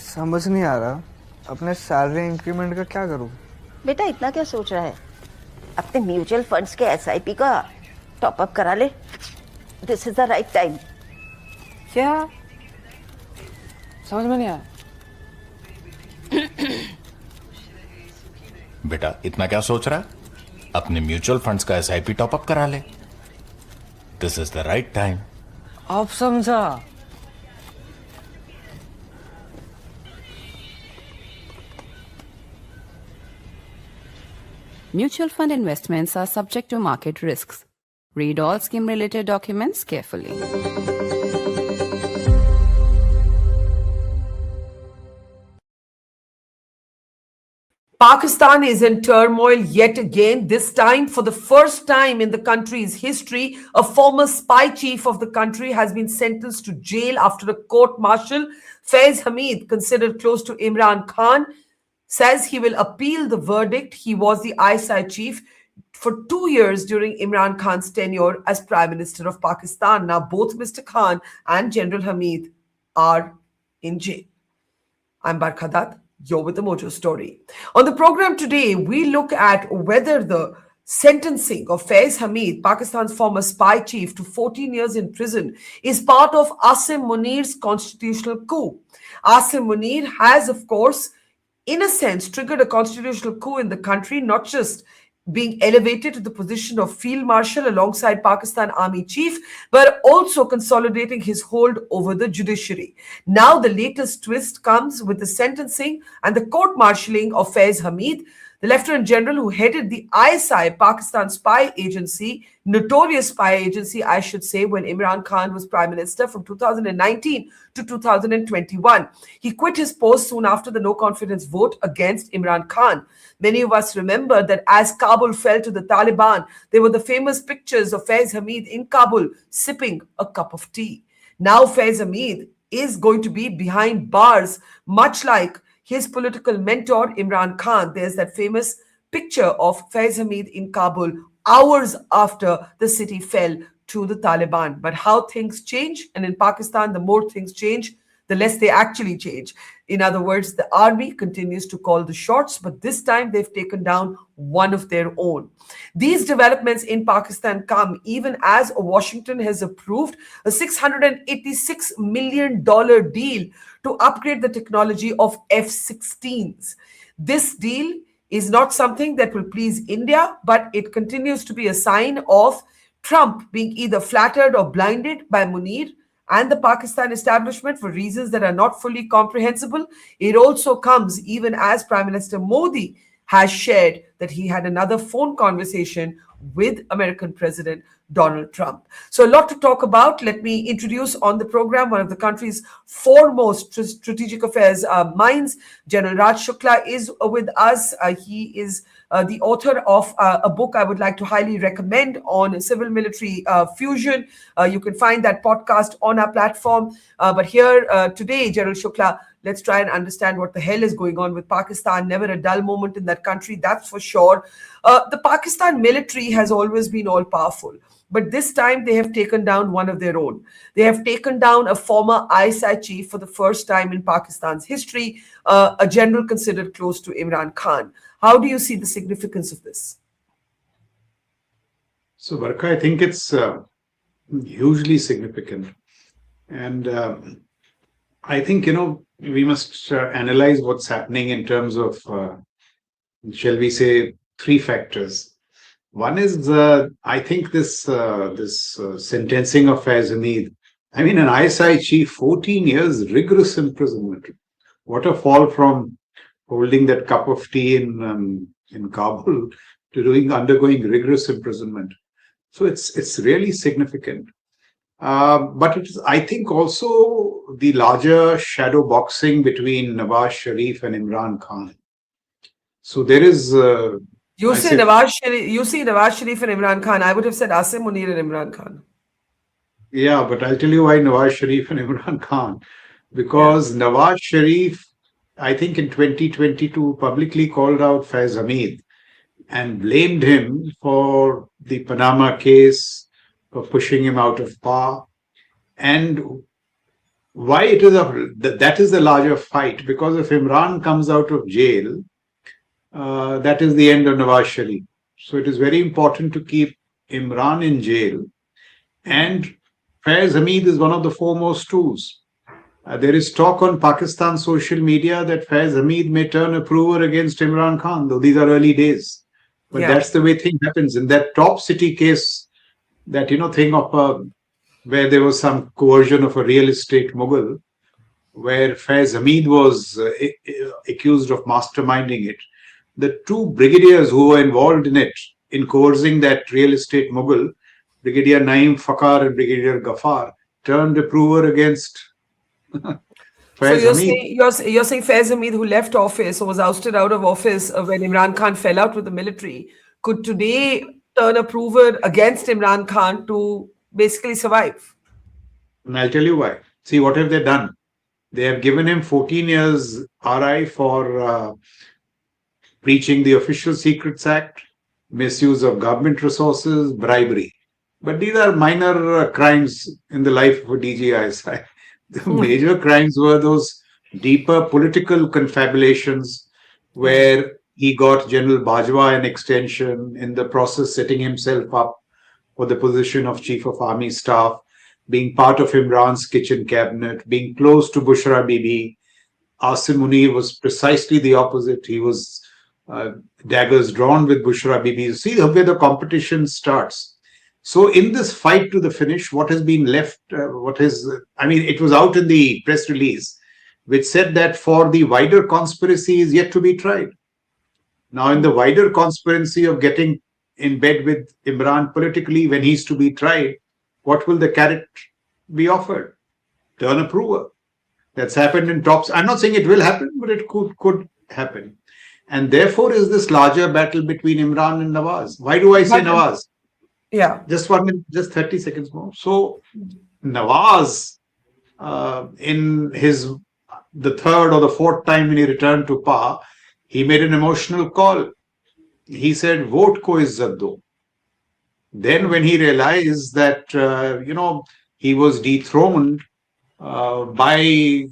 समझ नहीं आ रहा अपने सैलरी इंक्रीमेंट का क्या करूं। बेटा इतना क्या सोच रहा है? अपने म्यूचुअल फंड्स के एसआईपी का टॉप अप करा ले। This is the right time. क्या समझ में नहीं आया? बेटा इतना क्या सोच रहा है? अपने म्यूचुअल फंड्स का एसआईपी टॉप अप करा ले। This is the right time. आप समझा? Mutual fund investments are subject to market risks. Read all scheme-related documents carefully. Pakistan is in turmoil yet again. This time, for the first time in the country's history, a former spy chief of the country has been sentenced to jail after a court-martial. Faiz Hameed, considered close to Imran Khan, says he will appeal the verdict. He was the ISI chief for 2 years during Imran Khan's tenure as Prime Minister of Pakistan. Now, both Mr. Khan and General Hameed are in jail. I'm Barkha. You're with the Mojo Story. On the program today, we look at whether the sentencing of Faiz Hameed, Pakistan's former spy chief, to 14 years in prison is part of Asim Munir's constitutional coup. Asim Munir has, of course, in a sense, triggered a constitutional coup in the country, not just being elevated to the position of field marshal alongside Pakistan Army chief, but also consolidating his hold over the judiciary. Now, the latest twist comes with the sentencing and the court-martialing of Faiz Hameed, the Lieutenant General who headed the ISI, Pakistan spy agency, notorious spy agency, I should say, when Imran Khan was Prime Minister from 2019 to 2021. He quit his post soon after the no-confidence vote against Imran Khan. Many of us remember that as Kabul fell to the Taliban, there were the famous pictures of Faiz Hameed in Kabul sipping a cup of tea. Now Faiz Hameed is going to be behind bars, much like his political mentor, Imran Khan. There's that famous picture of Faiz Hameed in Kabul hours after the city fell to the Taliban. But how things change, and in Pakistan, the more things change, the less they actually change. In other words, the army continues to call the shots, but this time they've taken down one of their own. These developments in Pakistan come even as Washington has approved a $686 million deal to upgrade the technology of F-16s. This deal is not something that will please India, but it continues to be a sign of Trump being either flattered or blinded by Munir and the Pakistan establishment for reasons that are not fully comprehensible. It also comes even as Prime Minister Modi has shared that he had another phone conversation with American President Donald Trump. So a lot to talk about. Let me introduce on the program one of the country's foremost strategic affairs minds. General Raj Shukla is with us. He is the author of a book I would like to highly recommend on civil-military fusion. You can find that podcast on our platform. But here today, General Shukla, let's try and understand what the hell is going on with Pakistan. Never a dull moment in that country, that's for sure. The Pakistan military has always been all-powerful. But this time they have taken down one of their own. They have taken down a former ISI chief for the first time in Pakistan's history, a general considered close to Imran Khan. How do you see the significance of this? So, Barkha, I think it's hugely significant. And I think, we must analyze what's happening in terms of, shall we say, three factors. One is, I think this sentencing of Faiz Hameed. I mean, an ISI chief, 14 years, rigorous imprisonment. What a fall from holding that cup of tea in Kabul to undergoing rigorous imprisonment. So it's really significant. But it is, I think, also the larger shadow boxing between Nawaz Sharif and Imran Khan. So there is. You see Nawaz Sharif and Imran Khan. I would have said Asim, Munir and Imran Khan. Yeah, but I'll tell you why Nawaz Sharif and Imran Khan. Because Nawaz Sharif, I think in 2022, publicly called out Faiz Hameed and blamed him for the Panama case, for pushing him out of power. And why it is that is the larger fight, because if Imran comes out of jail, that is the end of Nawaz Sharif. So it is very important to keep Imran in jail, and Faiz Hameed is one of the foremost tools. There is talk on Pakistan social media that Faiz Hameed may turn approver against Imran Khan, though these are early days. But that's the way thing happens. In that top city case, that thing of where there was some coercion of a real estate mogul, where Faiz Hameed was accused of masterminding it. The two brigadiers who were involved in it, in coercing that real estate mogul, Brigadier Naeem Fakhar and Brigadier Ghaffar, turned approver against Faiz Hameed. You're saying Faiz Hameed, who left office or was ousted out of office when Imran Khan fell out with the military, could today turn approver against Imran Khan to basically survive? And I'll tell you why. See, what have they done? They have given him 14 years RI for breaching the Official Secrets Act, misuse of government resources, bribery. But these are minor crimes in the life of a DG ISI. The major crimes were those deeper political confabulations where he got General Bajwa an extension, in the process setting himself up for the position of Chief of Army Staff, being part of Imran's kitchen cabinet, being close to Bushra Bibi. Asim Munir was precisely the opposite. He was daggers drawn with Bushra Bibi. You see where the competition starts. So in this fight to the finish, what has been left, it was out in the press release, which said that for the wider conspiracy is yet to be tried. Now, in the wider conspiracy of getting in bed with Imran politically when he's to be tried, what will the carrot be offered? Turn approver. That's happened in tops. I'm not saying it will happen, but it could happen. And therefore is this larger battle between Imran and Nawaz. Why do I say Nawaz? Yeah. Just 1 minute, just 30 seconds more. So Nawaz, in the third or the fourth time when he returned to power, he made an emotional call. He said, vote ko izzat do. Then when he realized that, he was dethroned by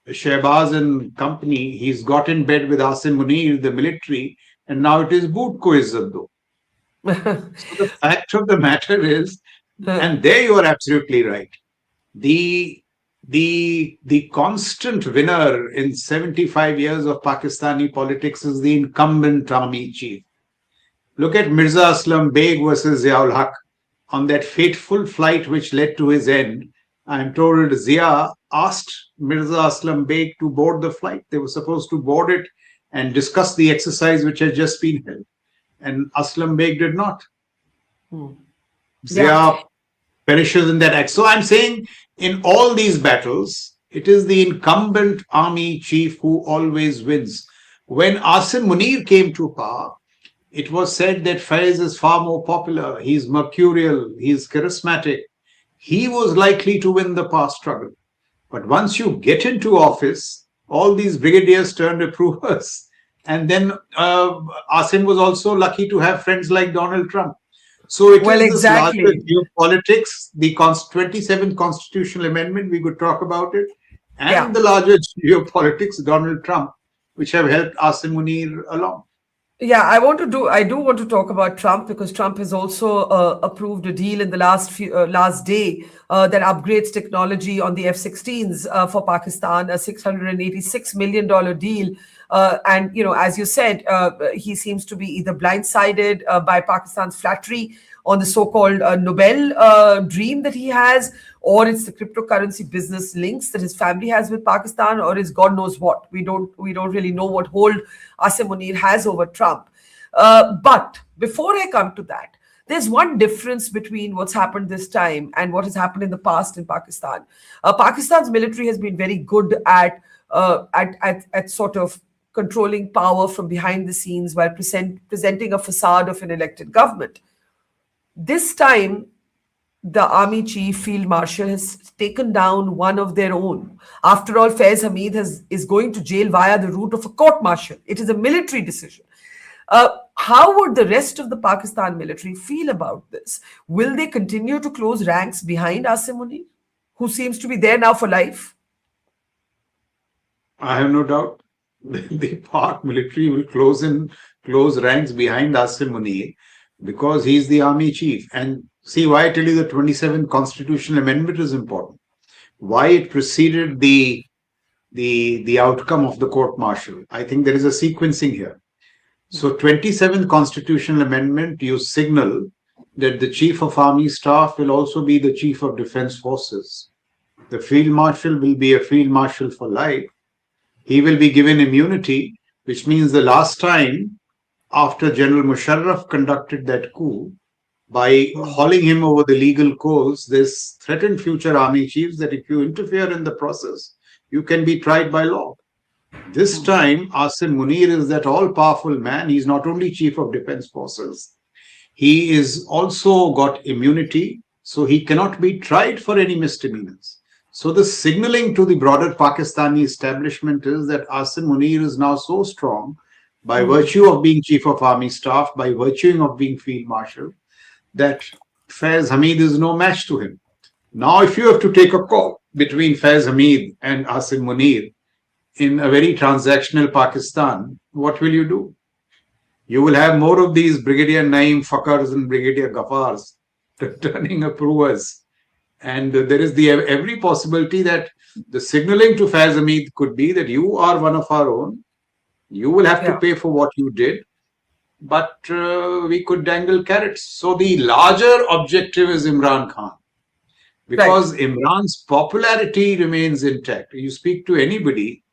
Shehbaz and company, he's got in bed with Asim Munir, the military, and now it is boot ko izzat do. So the fact of the matter is, and there you are absolutely right, the constant winner in 75 years of Pakistani politics is the incumbent army chief. Look at Mirza Aslam Beg versus Ziaul Haq on that fateful flight which led to his end. I'm told Zia asked Mirza Aslam Beg to board the flight. They were supposed to board it and discuss the exercise which had just been held. And Aslam Beg did not. Zia perishes in that act. So I'm saying in all these battles, it is the incumbent army chief who always wins. When Asim Munir came to power, it was said that Faiz is far more popular. He's mercurial. He's charismatic. He was likely to win the power struggle. But once you get into office, all these brigadiers turned approvers. And then Asim was also lucky to have friends like Donald Trump. So it is this larger geopolitics, the 27th constitutional amendment, we could talk about it, and the larger geopolitics, Donald Trump, which have helped Asim Munir along. Yeah, I do want to talk about Trump, because Trump has also approved a deal in the last day that upgrades technology on the F-16s for Pakistan, a $686 million deal. And, as you said, he seems to be either blindsided by Pakistan's flattery on the so-called Nobel dream that he has, or it's the cryptocurrency business links that his family has with Pakistan, or it's God knows what. We don't really know what hold Asim Munir has over Trump. But before I come to that, there's one difference between what's happened this time and what has happened in the past in Pakistan. Pakistan's military has been very good at sort of controlling power from behind the scenes while presenting a facade of an elected government. This time, the army chief, Field Marshal, has taken down one of their own. After all, Faiz Hameed is going to jail via the route of a court-martial. It is a military decision. How would the rest of the Pakistan military feel about this? Will they continue to close ranks behind Asim Munir, who seems to be there now for life? I have no doubt. The Pak military will close ranks behind Asim Munir because he's the army chief. And see why I tell you the 27th constitutional amendment is important. Why it preceded the outcome of the court martial. I think there is a sequencing here. So 27th constitutional amendment, you signal that the chief of army staff will also be the chief of defense forces. The field marshal will be a field marshal for life. He will be given immunity, which means the last time after General Musharraf conducted that coup, by hauling him over the legal course, this threatened future army chiefs that if you interfere in the process, you can be tried by law. This time, Asim Munir is that all-powerful man. He's not only chief of defense forces, he is also got immunity, so he cannot be tried for any misdemeanors. So the signaling to the broader Pakistani establishment is that Asim Munir is now so strong by virtue of being chief of army staff, by virtue of being field marshal, that Faiz Hameed is no match to him. Now, if you have to take a call between Faiz Hameed and Asim Munir in a very transactional Pakistan, what will you do? You will have more of these Brigadier Naim Fakhars and Brigadier Ghaffars turning approvers. And there is every possibility that the signaling to Faiz Hameed could be that you are one of our own. You will have to pay for what you did, but we could dangle carrots. So the larger objective is Imran Khan, because Imran's popularity remains intact. You speak to anybody,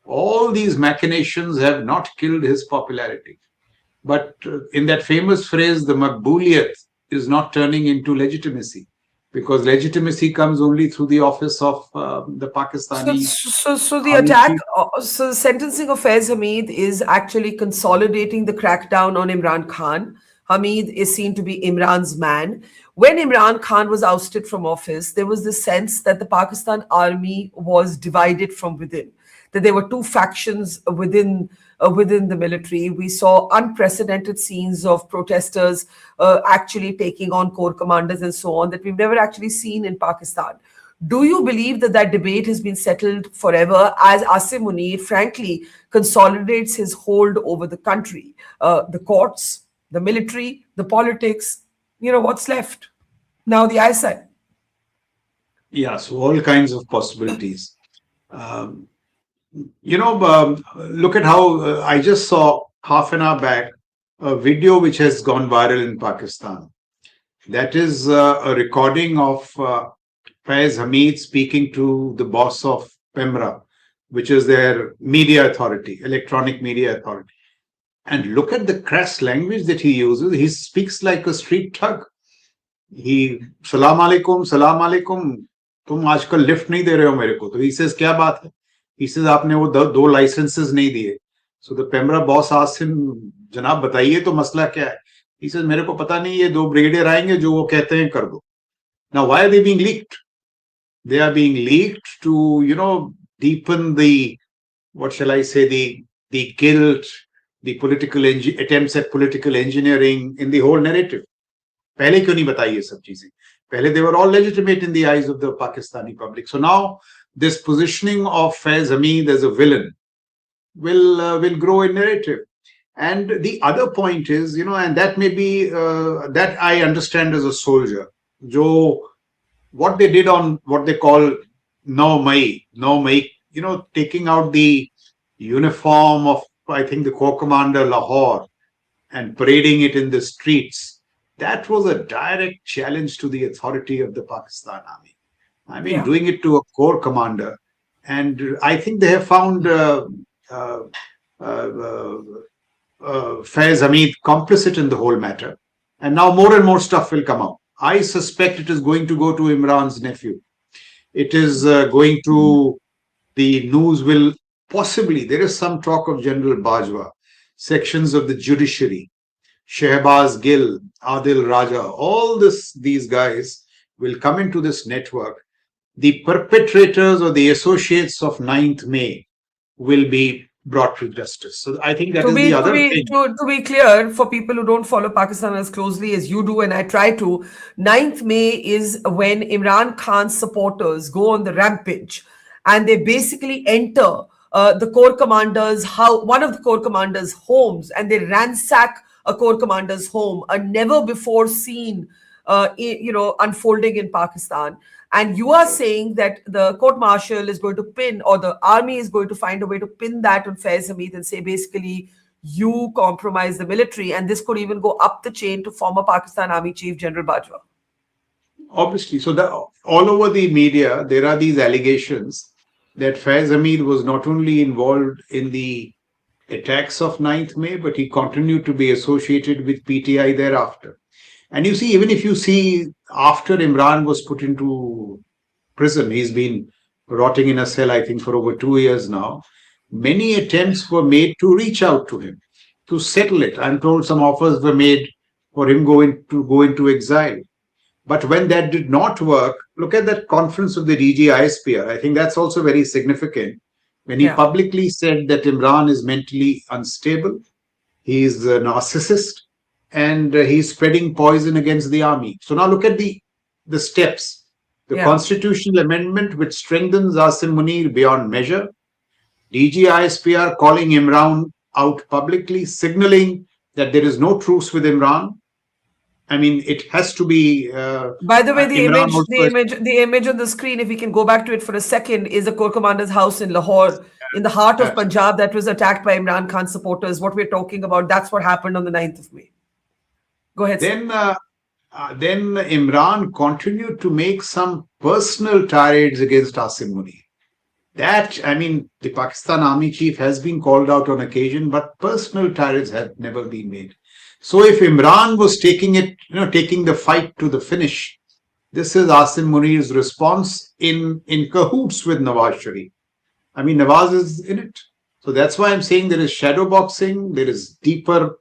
all these machinations have not killed his popularity. But in that famous phrase, the maqbooliyat is not turning into legitimacy, because legitimacy comes only through the office of the Pakistani. So the attack, so the sentencing of Faiz Hameed is actually consolidating the crackdown on Imran Khan. Hameed is seen to be Imran's man. When Imran Khan was ousted from office, there was this sense that the Pakistan army was divided from within, that there were two factions within the military. We saw unprecedented scenes of protesters actually taking on corps commanders and so on that we've never actually seen in Pakistan. Do you believe that that debate has been settled forever as Asim Munir, frankly, consolidates his hold over the country? The courts, the military, the politics, what's left? Now the ISI. Yeah, so all kinds of possibilities. Look at how I just saw half an hour back a video which has gone viral in Pakistan. That is a recording of Faiz Hameed speaking to the boss of PEMRA, which is their media authority, electronic media authority. And look at the crass language that he uses. He speaks like a street thug. Salam alaikum, tum aajkal lift nahi de rahe ho mere ko. So he says, kya baat hai? He says, aapne wo do licenses nahi diye. So the PEMRA boss asks him, Janab, bataiye to masla kya hai? He says, mere ko pata nahi, ye do brigadier aayenge, jo wo kehte hain kar do. Now, why are they being leaked? They are being leaked to, deepen the, what shall I say, the guilt, the political attempts at political engineering in the whole narrative. Pehle kyun nahi batai ye sab cheezein? Pehle they were all legitimate in the eyes of the Pakistani public. So now this positioning of Faiz Hameed as a villain will grow in narrative. And the other point is, and that may be, that I understand as a soldier, what they did on what they call No Mai, taking out the uniform of, I think, the Corps Commander Lahore and parading it in the streets, that was a direct challenge to the authority of the Pakistan Army. I mean, doing it to a Corps Commander. And I think they have found Faiz Hameed complicit in the whole matter. And now more and more stuff will come out. I suspect it is going to go to Imran's nephew. It is going to, the news will possibly, there is some talk of General Bajwa, sections of the judiciary, Shehbaz Gill, Adil Raja, all these guys will come into this network. The perpetrators or the associates of 9th May will be brought to justice. So I think that is the other thing. To be clear, for people who don't follow Pakistan as closely as you do, and I try to, 9th May is when Imran Khan's supporters go on the rampage and they basically enter the corps commanders, one of the corps commanders' homes, and they ransack a corps commander's home, a never before seen, unfolding in Pakistan. And you are saying that the court martial is going to pin, or the army is going to find a way to pin that on Faiz Hameed and say, basically, you compromise the military, and this could even go up the chain to former Pakistan Army Chief General Bajwa. Obviously. So all over the media, there are these allegations that Faiz Hameed was not only involved in the attacks of 9th May, but he continued to be associated with PTI thereafter. And you see, even if you see after Imran was put into prison, he's been rotting in a cell, I think, for over 2 years now. Many attempts were made to reach out to him, to settle it. I'm told some offers were made for him to go into exile. But when that did not work, look at that conference of the DG ISPR. I think that's also very significant. When he publicly said that Imran is mentally unstable, he is a narcissist, and he's spreading poison against the army. So now look at the steps. The constitutional amendment which strengthens Asim Munir beyond measure. DG ISPR calling Imran out publicly, signaling that there is no truce with Imran. I mean, it has to be. By the way, the image on the screen, if we can go back to it for a second, is the Corps Commander's house in Lahore, in the heart of Punjab, that was attacked by Imran Khan supporters. What we're talking about, that's what happened on the 9th of May. Go ahead. Then Imran continued to make some personal tirades against Asim Munir. That, I mean, the Pakistan Army Chief has been called out on occasion, but personal tirades have never been made. So if Imran was taking the fight to the finish, this is Asim Munir's response in cahoots with Nawaz Sharif. I mean, Nawaz is in it. So that's why I'm saying there is shadow boxing, there is deeper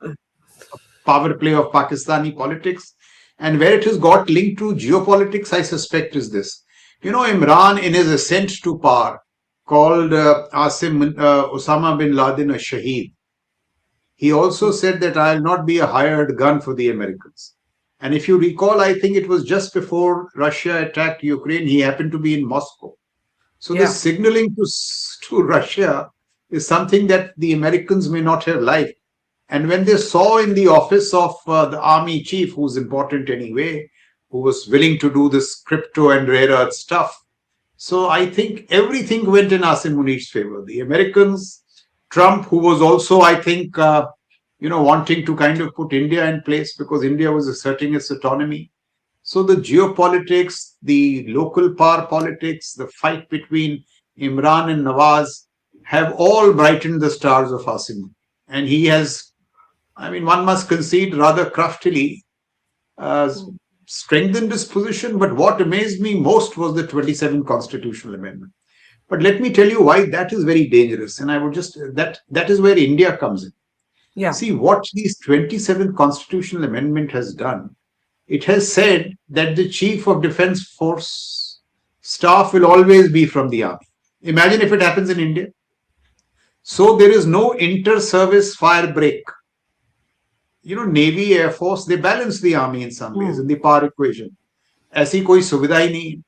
power play of Pakistani politics. And where it has got linked to geopolitics, I suspect is this. Imran, in his ascent to power, called Osama bin Laden a Shaheed. He also said that I'll not be a hired gun for the Americans. And if you recall, I think it was just before Russia attacked Ukraine, he happened to be in Moscow. So this signaling to Russia is something that the Americans may not have liked. And when they saw in the office of the army chief, who's important anyway, who was willing to do this crypto and rare earth stuff, so I think everything went in Asim Munir's favor. The Americans, Trump, who was also, I think, wanting to kind of put India in place because India was asserting its autonomy. So the geopolitics, the local power politics, the fight between Imran and Nawaz have all brightened the stars of Asim. And he has, I mean, one must concede rather craftily, strengthened his position. But what amazed me most was the 27th constitutional amendment. But let me tell you why that is very dangerous. And I would just, that is where India comes in. Yeah. See what this 27th constitutional amendment has done. It has said that the chief of defense force staff will always be from the army. Imagine if it happens in India. So there is no inter-service fire break. Navy, Air Force, they balance the army in some ways in the power equation. ऐसी कोई सुविधा ही नहीं.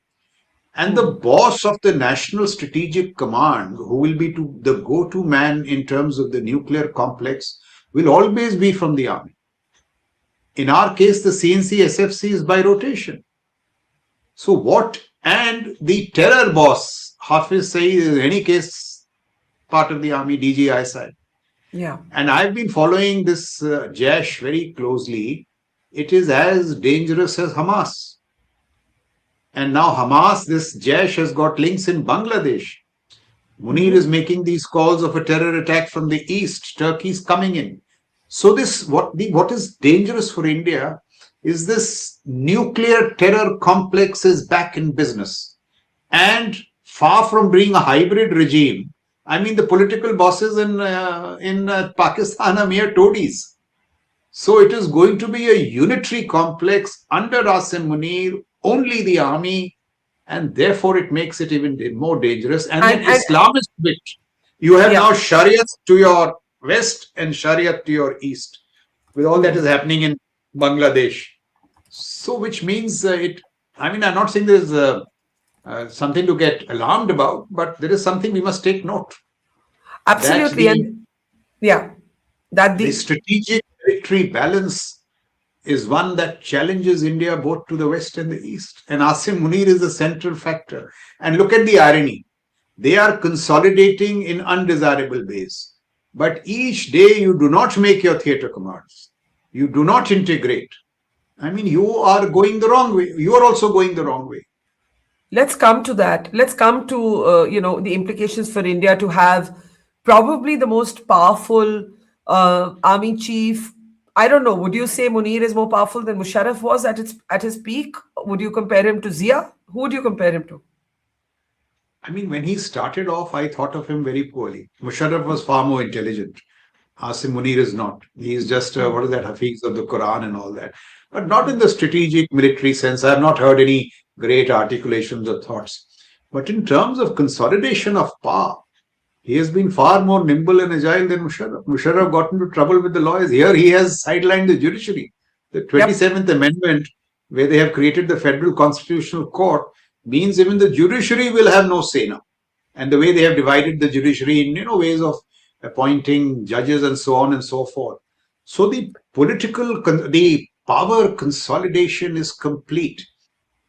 And the boss of the National Strategic Command, who will be the go-to man in terms of the nuclear complex, will always be from the army. In our case, the CNC SFC is by rotation. So what? And the terror boss, Hafiz Saeed, is in any case part of the army, DG ISI. Yeah. And I've been following this Jaish very closely. It is as dangerous as Hamas. And now Hamas, this Jaish has got links in Bangladesh. Munir is making these calls of a terror attack from the east. Turkey is coming in. So this what is dangerous for India is this nuclear terror complex is back in business. And far from being a hybrid regime, I mean, the political bosses in Pakistan are mere toadies. So it is going to be a unitary complex under Asim Munir, only the army, and therefore it makes it even more dangerous. And then Islamist bit. You have now Sharia to your west and Sharia to your east, with all that is happening in Bangladesh. So which means I'm not saying there's something to get alarmed about, but there is something we must take note. Absolutely. the, And yeah, that the the strategic military balance is one that challenges India both to the west and the east. And Asim Munir is the central factor. And look at the irony. They are consolidating in undesirable ways. But each day you do not make your theatre commands. You do not integrate. I mean, you are going the wrong way. You are also going the wrong way. let's come to that. Let's come to the implications for India to have probably the most powerful army chief. I don't know. Would you say Munir is more powerful than Musharraf was at his peak? Would you compare him to Zia? Who would you compare him to? I mean, when he started off, I thought of him very poorly. Musharraf was far more intelligent. Asim Munir is not. He is just, what is that, Hafiz of the Quran and all that. But not in the strategic military sense. I have not heard any great articulations or thoughts. But in terms of consolidation of power, he has been far more nimble and agile than Musharraf. Musharraf got into trouble with the lawyers. Here he has sidelined the judiciary. The 27th Amendment, where they have created the Federal Constitutional Court, means even the judiciary will have no say now. And the way they have divided the judiciary in ways of appointing judges and so on and so forth. So the the power consolidation is complete.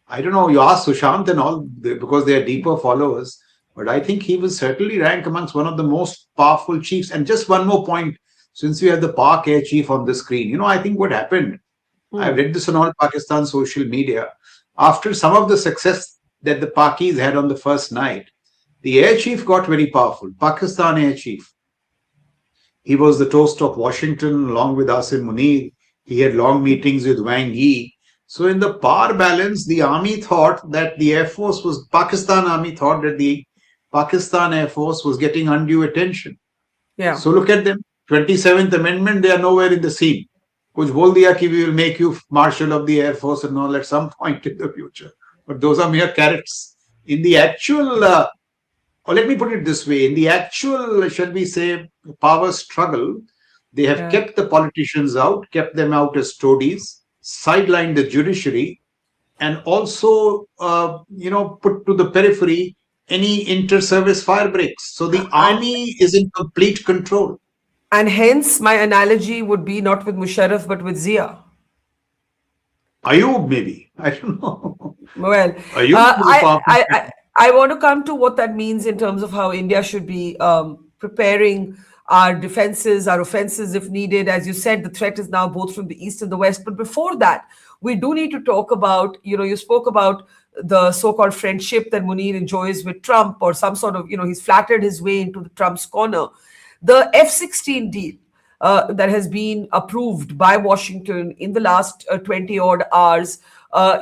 I don't know, you ask Sushant and all, because they are deeper followers, but I think he will certainly rank amongst one of the most powerful chiefs. And just one more point, since we have the Pak Air Chief on the screen, I think what happened, I've read this on all Pakistan social media, after some of the success that the Pakis had on the first night, the Air Chief got very powerful, Pakistan Air Chief. He was the toast of Washington along with Asim Munir. He had long meetings with Wang Yi. So in the power balance, the army thought that the Air Force was, Pakistan Army thought that the Pakistan Air Force was getting undue attention. Yeah. So look at them. 27th Amendment, they are nowhere in the scene. Kuch bol diya ki we will make you Marshal of the Air Force and all at some point in the future. But those are mere carrots. In the actual, or let me put it this way, in the actual, shall we say, power struggle, they have kept the politicians out, kept them out as toadies, sidelined the judiciary, and also, put to the periphery any inter-service fire breaks. So the army is in complete control. And hence, my analogy would be not with Musharraf, but with Zia. Ayub, maybe. I don't know. Well, I want to come to what that means in terms of how India should be preparing our defenses, our offenses if needed. As you said, the threat is now both from the east and the west. But before that, we do need to talk about, you spoke about the so-called friendship that Munir enjoys with Trump, or some sort of, he's flattered his way into the Trump's corner. The F-16 deal that has been approved by Washington in the last 20 odd hours,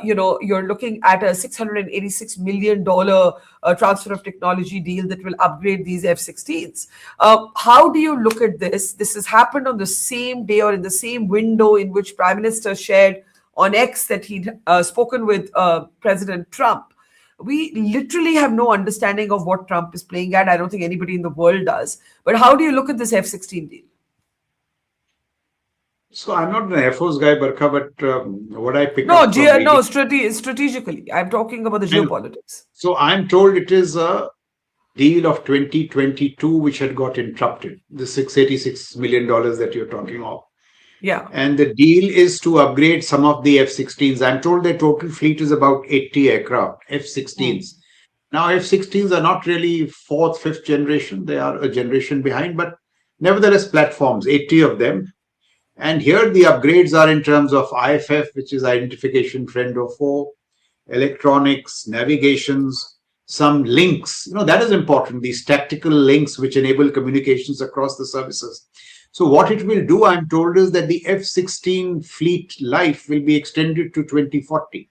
you're looking at a $686 million transfer of technology deal that will upgrade these F-16s. How do you look at this? This has happened on the same day or in the same window in which Prime Minister shared on X that he'd spoken with President Trump. We literally have no understanding of what Trump is playing at. I don't think anybody in the world does. But how do you look at this F-16 deal? So I'm not an Air Force guy, Barkha, but what I pick up strategically. I'm talking about the geopolitics. So I'm told it is a deal of 2022 which had got interrupted, the $686 million that you're talking of. Yeah. And the deal is to upgrade some of the F-16s. I'm told their total fleet is about 80 aircraft, F-16s. Now, F-16s are not really fourth, fifth generation. They are a generation behind, but nevertheless platforms, 80 of them. And here the upgrades are in terms of IFF, which is Identification Friend of Foe, electronics, navigations, some links. That is important, these tactical links which enable communications across the services. So what it will do, I'm told, is that the F-16 fleet life will be extended to 2040.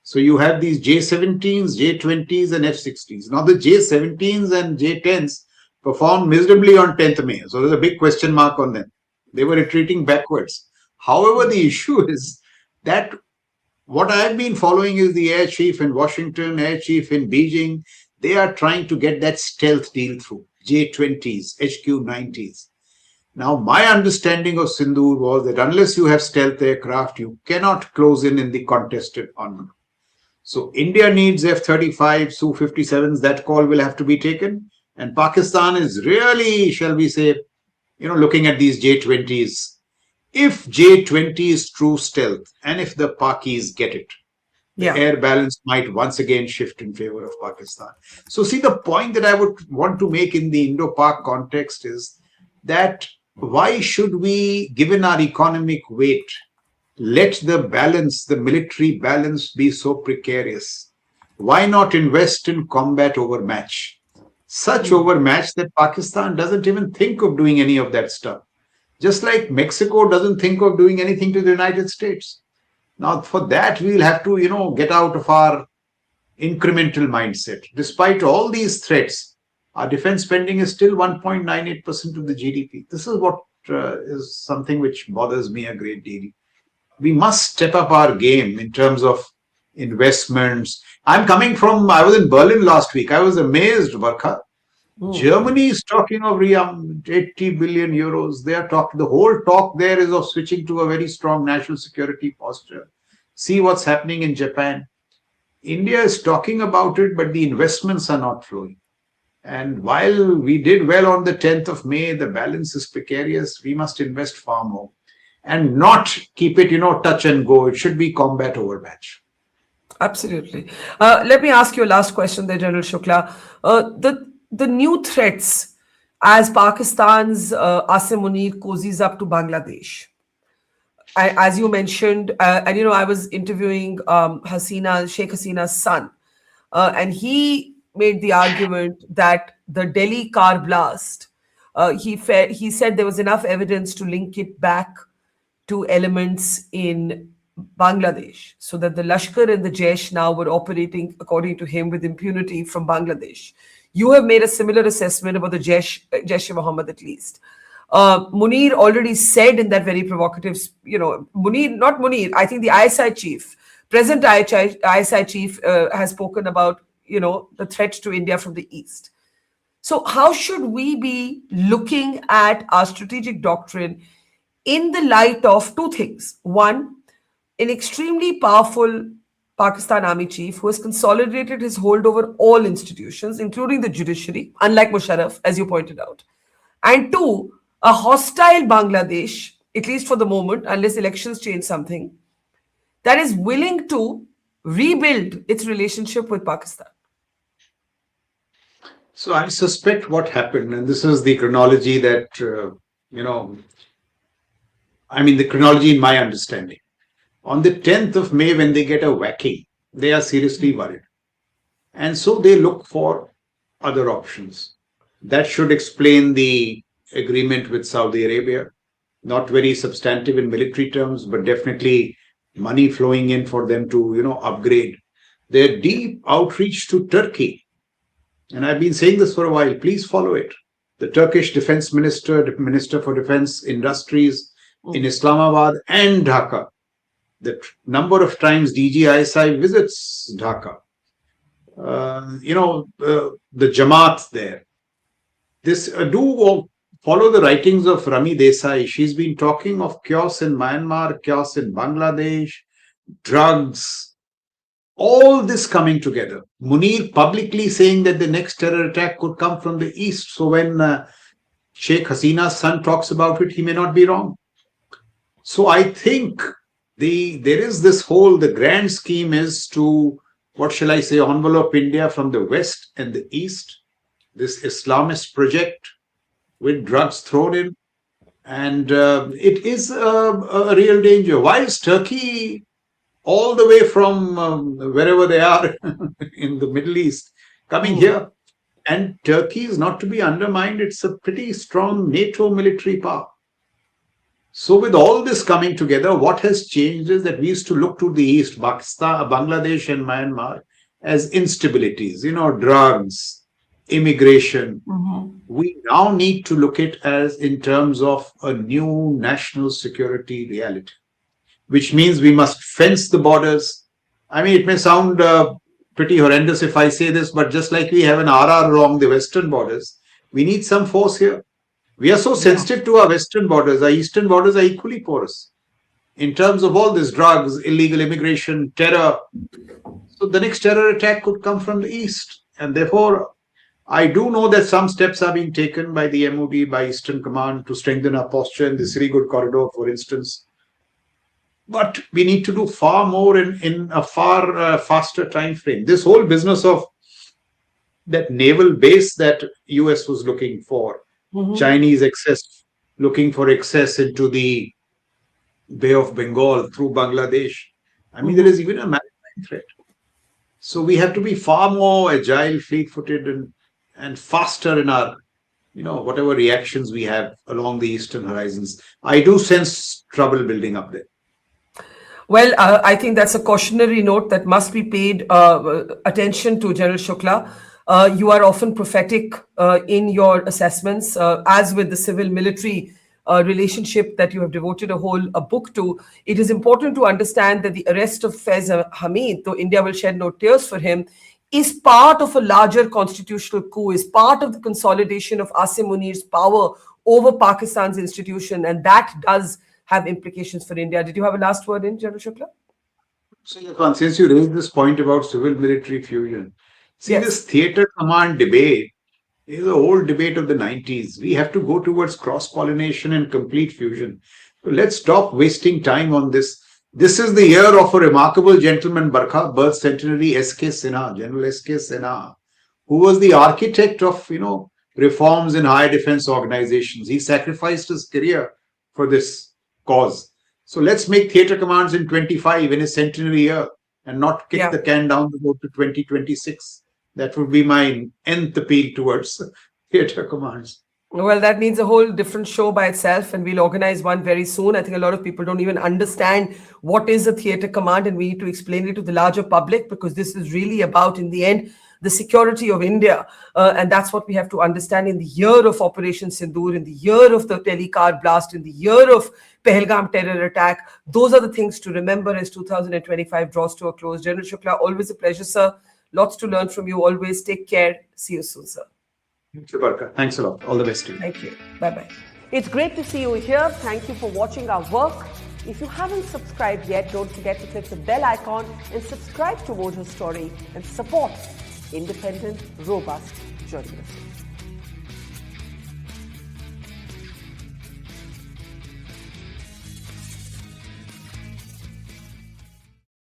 So you have these J-17s, J-20s and F-16s. Now the J-17s and J-10s performed miserably on 10th May. So there's a big question mark on them. They were retreating backwards. However, the issue is that what I've been following is the Air Chief in Washington, Air Chief in Beijing. They are trying to get that stealth deal through, J-20s, HQ-90s. Now, my understanding of Sindoor was that unless you have stealth aircraft, you cannot close in the contested armament. So India needs F-35, Su-57s. That call will have to be taken. And Pakistan is really, shall we say, looking at these J20s. If J20 is true stealth, and if the Pakis get it, the air balance might once again shift in favor of Pakistan. So see, the point that I would want to make in the Indo-Pak context is that why should we, given our economic weight, let the balance, the military balance, be so precarious? Why not invest in combat overmatch? Such overmatch that Pakistan doesn't even think of doing any of that stuff. Just like Mexico doesn't think of doing anything to the United States. Now, for that, we'll have to, get out of our incremental mindset. Despite all these threats, our defense spending is still 1.98% of the GDP. This is what is something which bothers me a great deal. We must step up our game in terms of investments. I was in Berlin last week. I was amazed, Barkha. Germany is talking of 80 billion euros. They are talking, the whole talk there is of switching to a very strong national security posture. See what's happening in Japan. India is talking about it, but the investments are not flowing. And while we did well on the 10th of May, the balance is precarious. We must invest far more and not keep it, touch and go. It should be combat overmatch. Absolutely. Let me ask you a last question there, General Shukla. The new threats as Pakistan's Asim Munir cozies up to Bangladesh. As you mentioned, and I was interviewing Sheikh Hasina's son, and he made the argument that the Delhi car blast, he said there was enough evidence to link it back to elements in Bangladesh, so that the Lashkar and the Jaish now were operating, according to him, with impunity from Bangladesh. You have made a similar assessment about the Jaish-e-Mohammed, at least. Munir already said in that very provocative, I think the ISI chief, present ISI chief has spoken about, the threat to India from the east. So how should we be looking at our strategic doctrine in the light of two things? One, an extremely powerful Pakistan Army chief who has consolidated his hold over all institutions, including the judiciary, unlike Musharraf, as you pointed out. And two, a hostile Bangladesh, at least for the moment, unless elections change something, that is willing to rebuild its relationship with Pakistan. So I suspect what happened, and this is the chronology that, the chronology in my understanding. On the 10th of May, when they get a whacking, they are seriously worried. And so they look for other options. That should explain the agreement with Saudi Arabia. Not very substantive in military terms, but definitely money flowing in for them to, upgrade. Their deep outreach to Turkey. And I've been saying this for a while. Please follow it. The Turkish defense minister, the Minister for Defense Industries in Islamabad and Dhaka. The number of times DG ISI visits Dhaka, the Jamaat there. Do follow the writings of Rami Desai. She's been talking of chaos in Myanmar, chaos in Bangladesh, drugs, all this coming together. Munir publicly saying that the next terror attack could come from the east. So when Sheikh Hasina's son talks about it, he may not be wrong. So I think there is this whole, the grand scheme is to, envelope India from the west and the east, this Islamist project with drugs thrown in. And it is a real danger. Why is Turkey all the way from wherever they are in the Middle East coming here? And Turkey is not to be undermined. It's a pretty strong NATO military power. So with all this coming together, what has changed is that we used to look to the east, Pakistan, Bangladesh and Myanmar, as instabilities, drugs, immigration. We now need to look at it as in terms of a new national security reality, which means we must fence the borders. It may sound pretty horrendous if I say this, but just like we have an RR along the western borders, we need some force here. We are so sensitive to our western borders. Our eastern borders are equally porous in terms of all this drugs, illegal immigration, terror. So the next terror attack could come from the east. And therefore, I do know that some steps are being taken by the MOD, by Eastern Command to strengthen our posture in the Sirigud corridor, for instance. But we need to do far more in a far faster time frame. This whole business of that naval base that US was looking for, Chinese excess, looking for access into the Bay of Bengal through Bangladesh. I mean, there is even a maritime threat. So we have to be far more agile, fleet-footed, and faster in our, whatever reactions we have along the eastern horizons. I do sense trouble building up there. Well, I think that's a cautionary note that must be paid attention to, General Shukla. You are often prophetic in your assessments, as with the civil-military relationship that you have devoted a whole book to. It is important to understand that the arrest of Faiz Hameed, though India will shed no tears for him, is part of a larger constitutional coup, is part of the consolidation of Asim Munir's power over Pakistan's institution, and that does have implications for India. Did you have a last word in, General Shukla? So, since you raised this point about civil-military fusion, this theatre command debate is an old debate of the 90s. We have to go towards cross-pollination and complete fusion. So let's stop wasting time on this. This is the year of a remarkable gentleman, Barkha, birth centenary S.K. Sinha, General S.K. Sinha, who was the architect of, reforms in higher defense organizations. He sacrificed his career for this cause. So let's make theatre commands in 25 in a centenary year and not kick the can down the road to 2026. That would be my nth appeal towards theatre commands. Well, that needs a whole different show by itself, and we'll organize one very soon. I think a lot of people don't even understand what is a theatre command, and we need to explain it to the larger public, because this is really about, in the end, the security of India. And that's what we have to understand in the year of Operation Sindoor, in the year of the Telecar blast, in the year of Pahalgam terror attack. Those are the things to remember as 2025 draws to a close. General Shukla, always a pleasure, sir. Lots to learn from you. Always take care. See you soon, sir. Thank you, Barkha. Thanks a lot. All the best to you. Thank you. Bye-bye. It's great to see you here. Thank you for watching our work. If you haven't subscribed yet, don't forget to click the bell icon and subscribe to Voter Story and support independent, robust journalism.